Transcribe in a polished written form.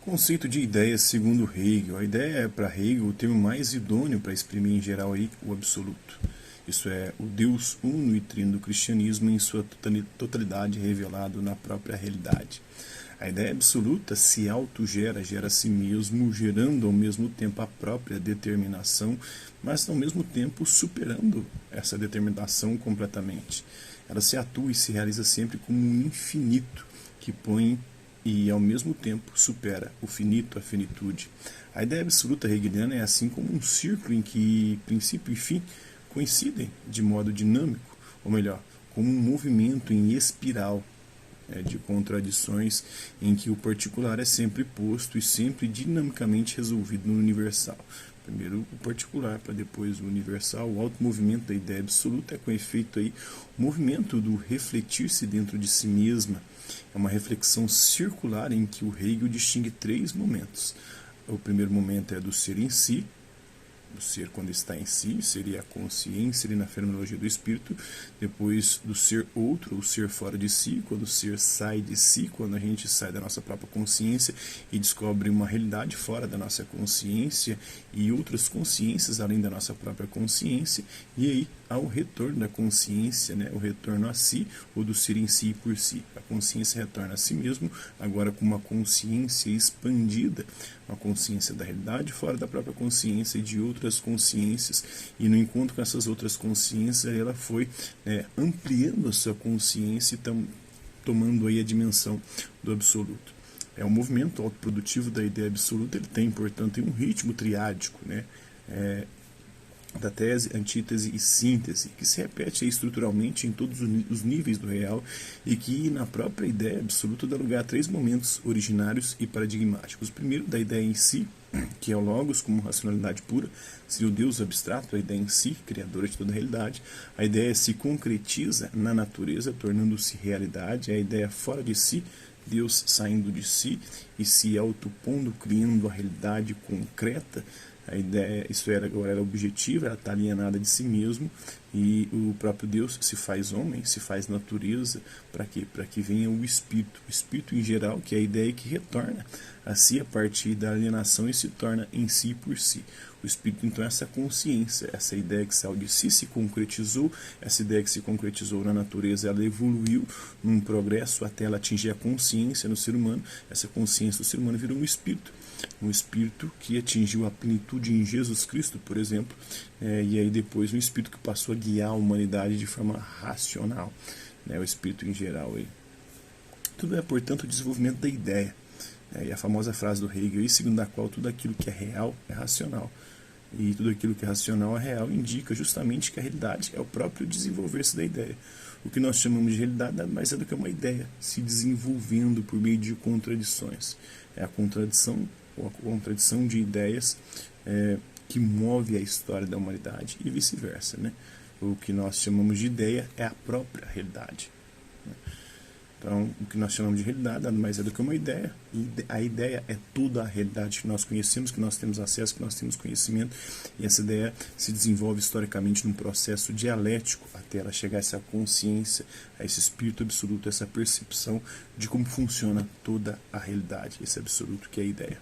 Conceito de ideia segundo Hegel. A ideia é, para Hegel, o termo mais idôneo para exprimir em geral aí o absoluto. Isso é, o Deus uno e trino do cristianismo em sua totalidade revelado na própria realidade. A ideia absoluta se autogera, gera a si mesmo, gerando ao mesmo tempo a própria determinação, mas ao mesmo tempo superando essa determinação completamente. Ela se atua e se realiza sempre como um infinito que põe e ao mesmo tempo supera o finito, a finitude. A ideia absoluta hegeliana é assim como um círculo em que princípio e fim coincidem de modo dinâmico, ou melhor, como um movimento em espiral de contradições em que o particular é sempre posto e sempre dinamicamente resolvido no universal. Primeiro o particular, para depois o universal. O automovimento da ideia absoluta é com efeito aí o movimento do refletir-se dentro de si mesma. É uma reflexão circular em que o Hegel distingue três momentos. O primeiro momento é do ser em si, do ser quando está em si, seria a consciência ali na fenomenologia do espírito. Depois do ser outro, o ser fora de si, quando o ser sai de si, quando a gente sai da nossa própria consciência e descobre uma realidade fora da nossa consciência e outras consciências além da nossa própria consciência. E aí ao retorno da consciência, né, o retorno a si, ou do ser em si e por si. A consciência retorna a si mesmo, agora com uma consciência expandida, uma consciência da realidade fora da própria consciência e de outras consciências. E no encontro com essas outras consciências, ela foi ampliando a sua consciência e tomando aí a dimensão do absoluto. É um movimento autoprodutivo da ideia absoluta. Ele tem, portanto, um ritmo triádico, né? Da tese, antítese e síntese, que se repete estruturalmente em todos os níveis do real e que na própria ideia absoluta dá lugar a três momentos originários e paradigmáticos. O primeiro, da ideia em si, que é o logos como racionalidade pura, seria o Deus abstrato, a ideia em si, criadora de toda a realidade. A ideia se concretiza na natureza, tornando-se realidade. A ideia fora de si, Deus saindo de si e se autopondo, criando a realidade concreta. A ideia, isso agora era objetiva, ela está alienada de si mesmo, e o próprio Deus se faz homem, se faz natureza. Para quê? Para que venha o Espírito em geral, que é a ideia que retorna a si a partir da alienação e se torna em si por si. O Espírito, então, é essa consciência, essa ideia que saiu de si, se concretizou. Essa ideia que se concretizou na natureza, ela evoluiu num progresso até ela atingir a consciência no ser humano. Essa consciência do ser humano virou um espírito que atingiu a plenitude em Jesus Cristo, por exemplo, e aí depois um espírito que passou a guiar a humanidade de forma racional, o espírito em geral. Tudo é, portanto, o desenvolvimento da ideia. E a famosa frase do Hegel, segundo a qual tudo aquilo que é real é racional. E tudo aquilo que é racional é real, indica justamente que a realidade é o próprio desenvolver-se da ideia. O que nós chamamos de realidade nada mais é do que uma ideia se desenvolvendo por meio de contradições. É a contradição, ou a contradição de ideias que move a história da humanidade e vice-versa. O que nós chamamos de ideia é a própria realidade. Então, o que nós chamamos de realidade nada mais é do que uma ideia, e a ideia é toda a realidade que nós conhecemos, que nós temos acesso, que nós temos conhecimento, e essa ideia se desenvolve historicamente num processo dialético até ela chegar a essa consciência, a esse espírito absoluto, essa percepção de como funciona toda a realidade, esse absoluto que é a ideia.